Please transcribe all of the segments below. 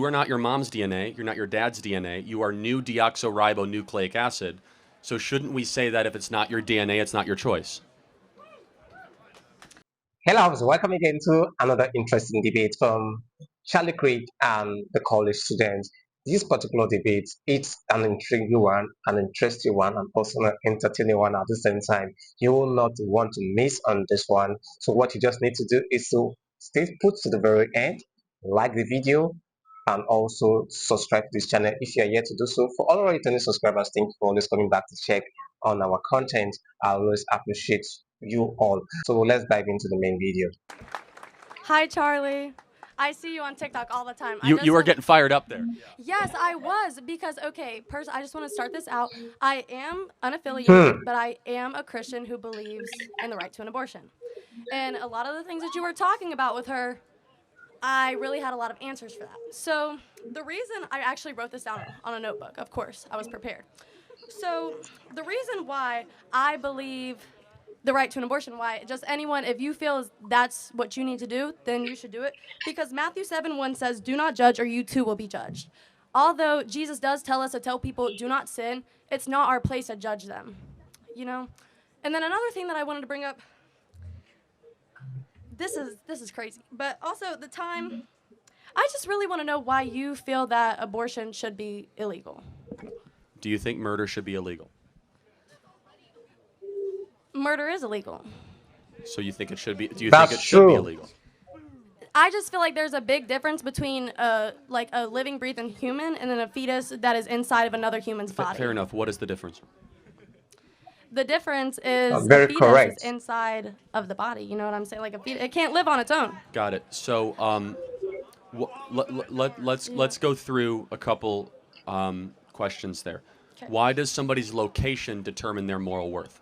You are not your mom's DNA. You're not your dad's DNA. You are new deoxyribonucleic acid. So shouldn't we say that if it's not your DNA, it's not your choice? Hello, welcome again to another interesting debate from Charlie Kirk and the college students. This particular debate, it's an intriguing one, an interesting one, and also an entertaining one at the same time. You will not want to miss on this one. So what you just need to do is to stay put to the very end, like the video, and also subscribe to this channel if you are yet to do so. For all our returning subscribers, thank you for always coming back to check on our content. I always appreciate you all. So let's dive into the main video. Hi, Charlie. I see you on TikTok all the time. You were getting fired up there. Yes, I was because I just want to start this out. I am unaffiliated, but I am a Christian who believes in the right to an abortion. And a lot of the things that you were talking about with her, I really had a lot of answers for that. So the reason I actually wrote this down on a notebook, of course, I was prepared. So the reason why I believe the right to an abortion, why just anyone, if you feel that's what you need to do, then you should do it. Because Matthew 7:1 says, do not judge or you too will be judged. Although Jesus does tell us to tell people, do not sin, it's not our place to judge them, you know? And then another thing that I wanted to bring up, this is crazy, but also the time, I just really want to know why you feel that abortion should be illegal. Do you think murder should be illegal? Murder is illegal. So you think it should be? Do you That's think it should be true. illegal? I just feel like there's a big difference between like a living, breathing human and then a fetus that is inside of another human's body. Fair enough. What is the difference? The difference is Very a fetus correct. is inside of the body. You know what I'm saying? Like a fetus, it can't live on its own. Got it. So let's go through a couple questions there. Okay. Why does somebody's location determine their moral worth?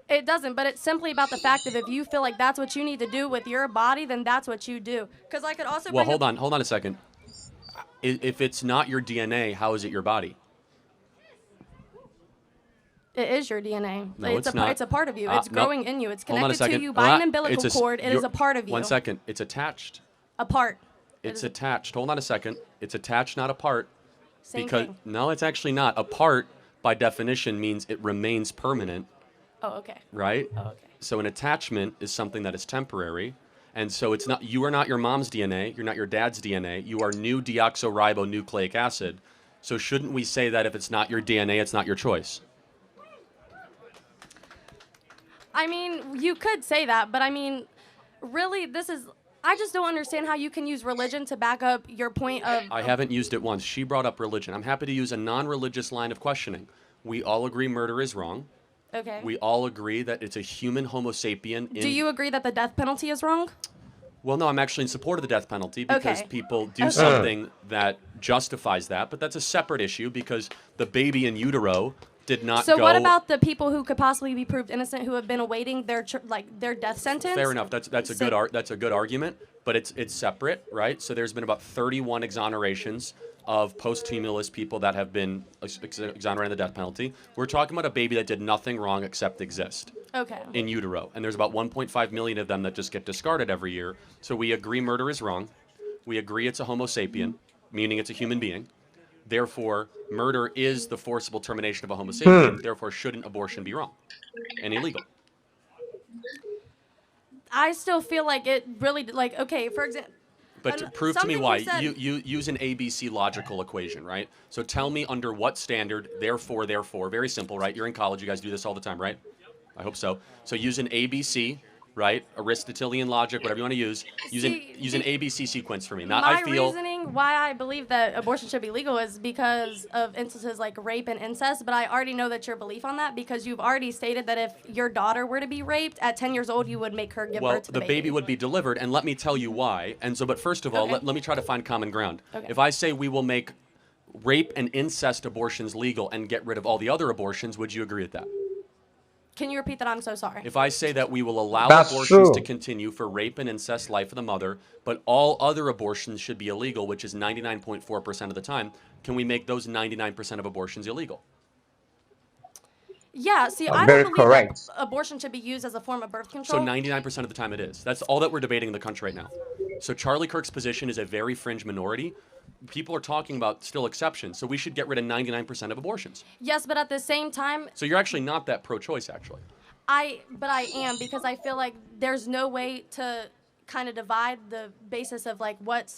It doesn't, but it's simply about the fact that if you feel like that's what you need to do with your body, then that's what you do. Because I could also Well, bring hold on a second. If it's not your DNA, how is it your body? It is your DNA. No, it's not. It's a part of you. It's no. growing in you. It's Hold on a connected to second. you by an It's umbilical cord. It is a part of you. 1 second. It's attached. A part. It's attached. Hold on a second. It's attached, not a part. Same Because thing. no, it's actually not. A part, by definition, means it remains permanent, Oh, okay. right? Oh, okay. So an attachment is something that is temporary. And so it's not. You are not your mom's DNA. You're not your dad's DNA. You are new deoxyribonucleic acid. So shouldn't we say that if it's not your DNA, it's not your choice? I mean, you could say that, but I mean, really, I just don't understand how you can use religion to back up your point of. I haven't used it once. She brought up religion. I'm happy to use a non-religious line of questioning. We all agree murder is wrong. Okay. We all agree that it's a human Homo sapien. Do you agree that the death penalty is wrong? Well, no, I'm actually in support of the death penalty because Okay. people do something that justifies that, but that's a separate issue because the baby in utero did not So go. what about the people who could possibly be proved innocent who have been awaiting their their death sentence? Fair enough. That's a So- good argument, but it's separate, right? So there's been about 31 exonerations of posthumous people that have been exonerated of the death penalty. We're talking about a baby that did nothing wrong except exist Okay. in utero, and there's about 1.5 million of them that just get discarded every year. So we agree murder is wrong. We agree it's a Homo sapien, meaning it's a human being. Therefore, murder is the forcible termination of a Homo sapien. Therefore, shouldn't abortion be wrong and illegal? I still feel like it really okay. For example. But to prove to me why, you use an ABC logical equation, right? So tell me under what standard, therefore, very simple, right? You're in college, you guys do this all the time, right? I hope so. So use an ABC, right? Aristotelian logic, whatever you want to use. Use an ABC sequence for me. Not My I feel. reasoning why I believe that abortion should be legal is because of instances like rape and incest, but I already know that your belief on that because you've already stated that if your daughter were to be raped at 10 years old, you would make her give Well, birth to the baby would be delivered, and let me tell you why. And so, but first of all, Okay. let me try to find common ground. Okay. If I say we will make rape and incest abortions legal and get rid of all the other abortions, would you agree with that? Can you repeat that? I'm so sorry. If I say that we will allow That's abortions true. to continue for rape and incest life of the mother, but all other abortions should be illegal, which is 99.4% of the time, can we make those 99% of abortions illegal? Yeah, see, I Very don't believe correct. that abortion should be used as a form of birth So control. 99% of the time it is. That's all that we're debating in the country right now. So Charlie Kirk's position is a very fringe minority. People are talking about still exceptions, so we should get rid of 99% of abortions. Yes, but at the same time, So you're actually not that pro-choice, actually. but I am, because I feel like there's no way to kind of divide the basis of like what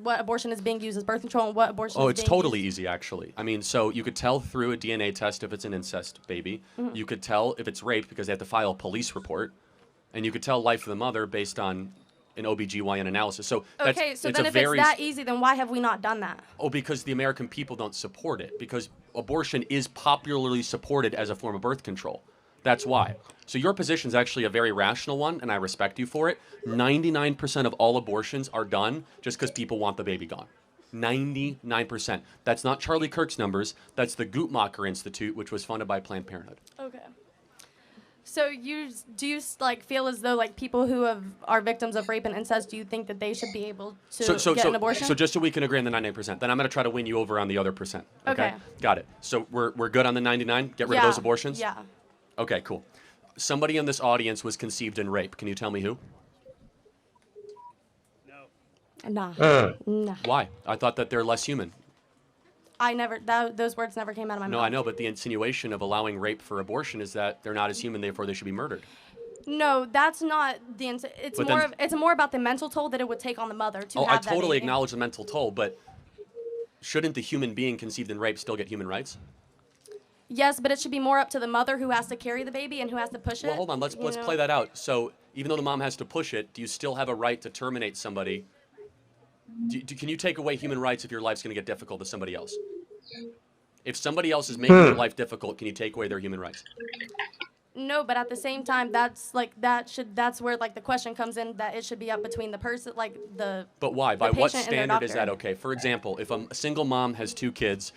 abortion is being used as birth control and what abortion is It's being totally used. easy, actually. I mean, so you could tell through a DNA test if it's an incest baby. You could tell if it's rape because they have to file a police report. And you could tell life of the mother based on an OBGYN analysis. So Okay, so then if it's that easy, then why have we not done that? Because the American people don't support it. Because abortion is popularly supported as a form of birth control. That's why. So your position is actually a very rational one, and I respect you for it. 99% of all abortions are done just because people want the baby gone. 99%. That's not Charlie Kirk's numbers. That's the Guttmacher Institute, which was funded by Planned Parenthood. Okay. So do you like feel as though like people who are victims of rape and incest, do you think that they should be able to get an abortion? So just so we can agree on the 99%, then I'm going to try to win you over on the other percent. Okay. Got it. So we're good on the 99. Get rid of those abortions. Yeah. Okay. Cool. Somebody in this audience was conceived in rape. Can you tell me who? Nah. Nah. Why? I thought that they're less human. Those words never came out of my mouth. No, I know, but the insinuation of allowing rape for abortion is that they're not as human, therefore they should be murdered. No, that's not the. It's more about the mental toll that it would take on the mother to have that I totally baby. acknowledge the mental toll, but shouldn't the human being conceived in rape still get human rights? Yes, but it should be more up to the mother who has to carry the baby and who has to push it. Well, hold on. Let's play that out. So even though the mom has to push it, do you still have a right to terminate somebody? Can you take away human rights if your life's going to get difficult to somebody else? If somebody else is making your life difficult, can you take away their human rights? No, but at the same time, that's where like the question comes in, that it should be up between the person, like the. But why? By what standard is that doctor. okay? For example, if a single mom has 2 kids,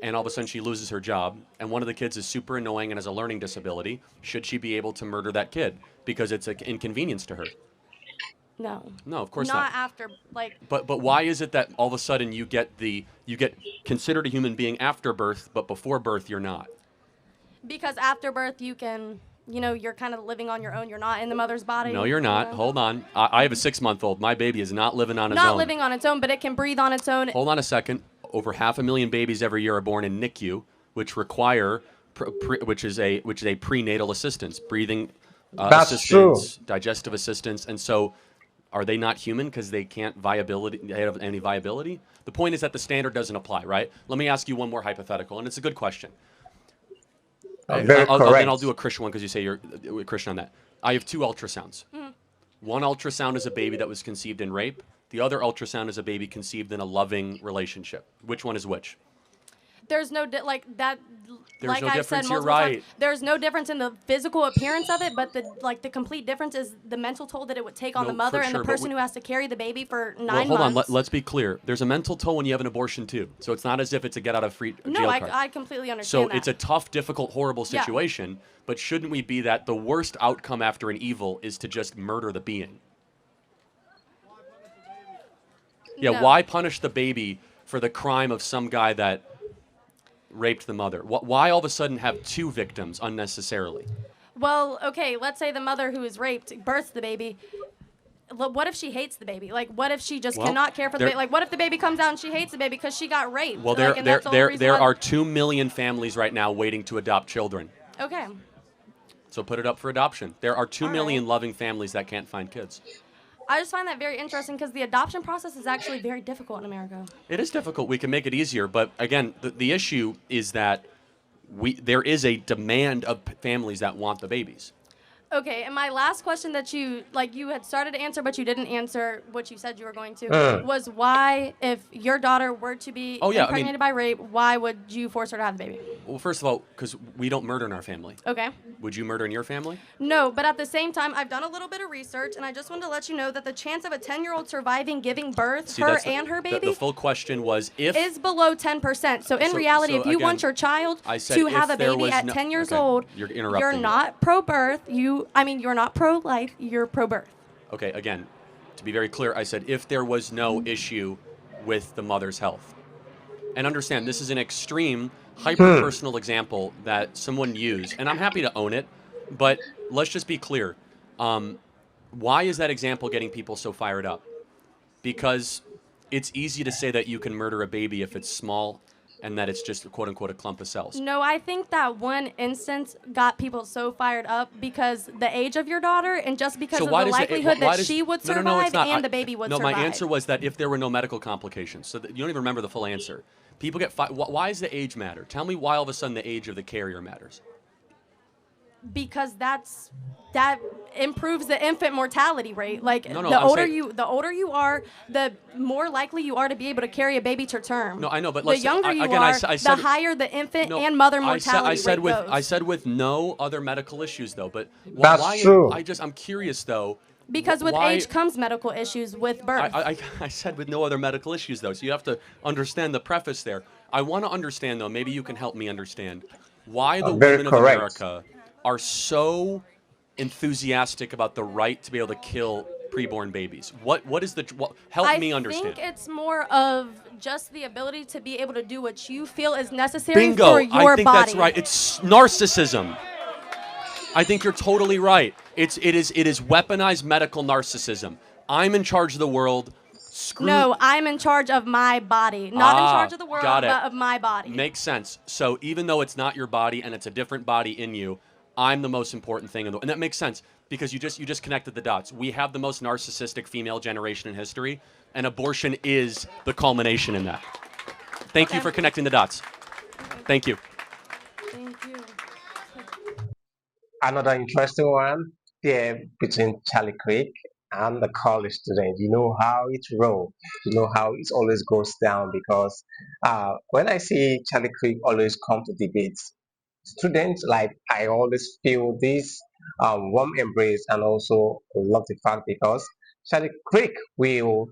and all of a sudden she loses her job, and one of the kids is super annoying and has a learning disability, should she be able to murder that kid because it's an inconvenience to her? No. No, of course not. Not after, like. But why is it that all of a sudden you get considered a human being after birth, but before birth you're not? Because after birth you can, you're kind of living on your own. You're not in the mother's body. No, you're not. Hold on. I have a 6-month-old. My baby is not living on its own. Not living on its own, but it can breathe on its own. Hold on a second. Over 500,000 babies every year are born in NICU, which require, which is a prenatal assistance, breathing assistance, digestive assistance, and so. Are they not human because they can't have any viability? The point is that the standard doesn't apply, right? Let me ask you one more hypothetical, and it's a good question. Very correct. Then I'll do a Christian one because you say you're a Christian on that. I have 2 ultrasounds. One ultrasound is a baby that was conceived in rape. The other ultrasound is a baby conceived in a loving relationship. Which one is which? There's no like that. There's like no I've difference. said You're multiple right. times, there's no difference in the physical appearance of it, but the complete difference is the mental toll that it would take on the mother and the person who has to carry the baby for 9 months. Hold on. Let's be clear. There's a mental toll when you have an abortion too. So it's not as if it's a get out of jail card. I completely understand that. So it's a tough, difficult, horrible situation. But shouldn't we be that the worst outcome after an evil is to just murder the being? Yeah. No. Why punish the baby for the crime of some guy that raped the mother? Why all of a sudden have 2 victims unnecessarily? Well, okay, let's say the mother who is raped births the baby. What if she hates the baby? Like, what if she just cannot care for the baby? Like, what if the baby comes out and she hates the baby because she got raped? Well, there are 2 million families right now waiting to adopt children. Okay. So put it up for adoption. There are 2 million loving families that can't find kids. I just find that very interesting because the adoption process is actually very difficult in America. It is difficult. We can make it easier, but again, the issue is that there is a demand of families that want the babies. Okay, and my last question that you had started to answer, but you didn't answer what you said you were going to, was why, if your daughter were to be impregnated by rape, why would you force her to have the baby? Well, first of all, because we don't murder in our family. Okay. Would you murder in your family? No, but at the same time, I've done a little bit of research, and I just wanted to let you know that the chance of a 10-year-old surviving giving birth, and her baby, the full question was if is below 10%. So in reality, if you want your child to have a baby at 10 years old, you're not pro-birth. You're not pro-life. You're pro-birth. Okay, again, to be very clear, I said if there was no issue with the mother's health. And understand, this is an extreme, hyper-personal example that someone used, and I'm happy to own it, but let's just be clear. Why is that example getting people so fired up? because it's easy to say that you can murder a baby if it's small and that it's just quote unquote a clump of cells. No, I think that one instance got people so fired up because the age of your daughter and just because So of why the does likelihood that she would no, survive it's not. and the baby would no, survive. my answer was that if there were no medical complications. So you don't even remember the full answer. People get why does the age matter? Tell me why all of a sudden the age of the carrier matters. Because that improves the infant mortality rate. Like No, the I'm older saying- the older you are, the more likely you are to be able to carry a baby to term. No, I know, but the let's younger you again, are, I said, the higher the infant no, and mother mortality I said rate with goes. I said with no other medical issues though. But That's why? true. I'm curious though. Because with why, age comes medical issues with birth. I said with no other medical issues though, so you have to understand the preface there. I want to understand though. Maybe you can help me understand why the Very women of correct. America are so enthusiastic about the right to be able to kill preborn babies. What is the help me understand? I think it's more of just the ability to be able to do what you feel is necessary Bingo! for your I think body. that's right. It's narcissism. I think you're totally right. It is weaponized medical narcissism. I'm in charge of the world. Screw. No, I'm in charge of my body. Not in charge of the world, got it. but of my body. Makes sense. So even though it's not your body and it's a different body in you, I'm the most important thing in the world. And that makes sense because you just connected the dots. We have the most narcissistic female generation in history, and abortion is the culmination in that. Thank you for connecting the dots. Thank you. Thank you. Another interesting one there between Charlie Kirk and the college student. You know how it rolls. You know how it always goes down because when I see Charlie Kirk always come to debates, students like I always feel this warm embrace and also love the fact because Charlie Kirk will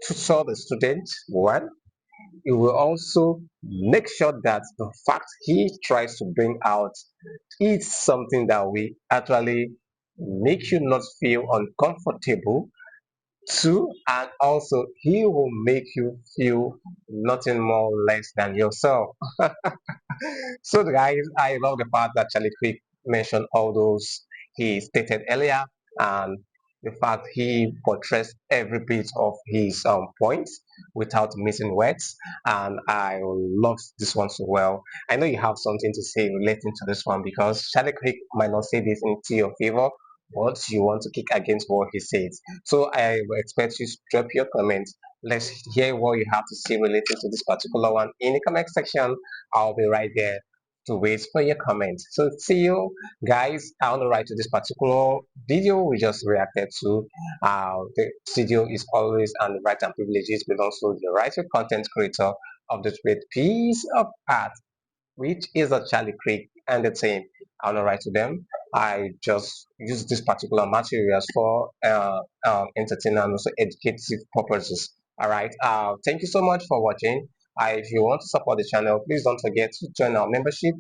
tutor the students one. He will also make sure that the fact he tries to bring out is something that will actually make you not feel uncomfortable too, and also he will make you feel nothing more or less than yourself. So guys, I love the fact that Charlie Quick mentioned all those he stated earlier, and the fact he portrays every bit of his points without missing words. And I love this one so well. I know you have something to say relating to this one because Charlie Quick might not say this into your favor, but you want to kick against what he says. So I will expect you to drop your comments. Let's hear what you have to say related to this particular one in the comment section. I'll be right there to wait for your comments. So see you guys. I want to write to this particular video we just reacted to. The studio is always and the right and privileges belongs to the writer content creator of this great piece of art, which is a Charlie Kirk and the team. I want to write to them. I just use this particular materials for entertainment and also educative purposes. All right. Thank you so much for watching. If you want to support the channel, please don't forget to join our membership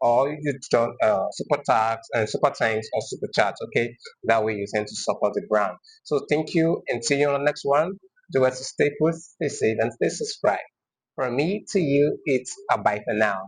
or you join super tags and super thanks or super chats. Okay, that way you tend to support the brand. So thank you and see you on the next one. Do it to stay put, stay safe, and stay subscribed. From me to you, it's a bye for now.